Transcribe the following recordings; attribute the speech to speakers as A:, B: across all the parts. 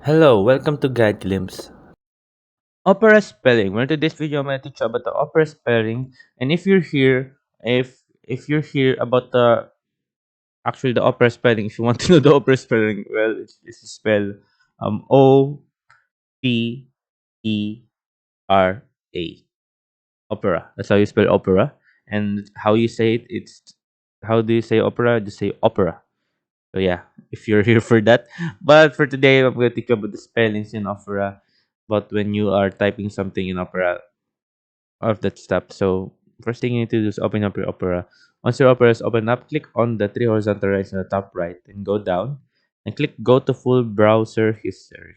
A: Hello, welcome to Guide Glimpse. Opera spelling. Well, in today's video, I'm going to teach you about the opera spelling. And if you're here about the opera spelling, if you want to know the opera spelling, well, it's spell OPERA. Opera. That's how you spell opera. And how you say it, it's how do you say opera? Just say opera. So yeah, if you're here for that. But for today, I'm going to teach you about the spellings in opera. But when you are typing something in opera, all of that stuff. So first thing you need to do is open up your opera. Once your opera is open up, click on the three horizontal lines on the top right and go down and click go to full browser history.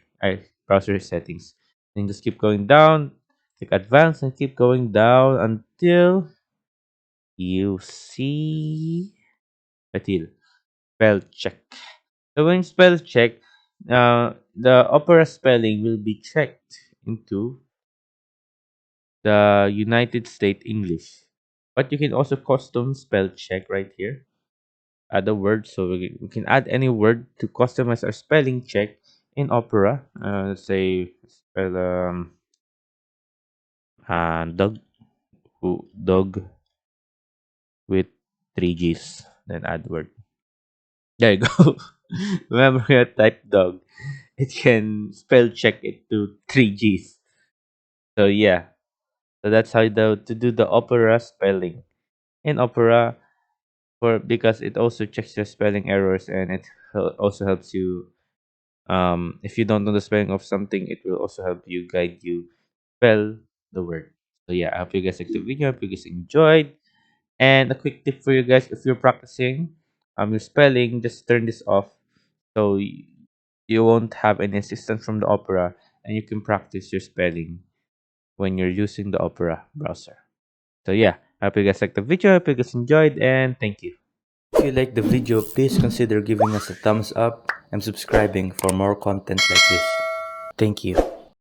A: Browser settings. Then just keep going down, click advanced and keep going down until you see until spell check. So when spell check, the opera spelling will be checked into the United States English. But you can also custom spell check right here. Add a word, so we can add any word to customize our spelling check in Opera. Let's say spell dog, dog with three G's. Then add word. There you go. Remember you type dog. It can spell check it to three G's. So yeah. So that's how to do the Opera spelling. In Opera, for because it also checks your spelling errors and it also helps you if you don't know the spelling of something, it will also help you guide you spell the word. So yeah, I hope you guys liked the video. I hope you guys enjoyed. And a quick tip for you guys: if you're practicing your spelling, just turn this off so you won't have any assistance from the Opera, and you can practice your spelling when you're using the Opera browser. So yeah, I hope you guys liked the video. I hope you guys enjoyed, and thank you. If you like the video, please consider giving us a thumbs up and subscribing for more content like this. Thank you.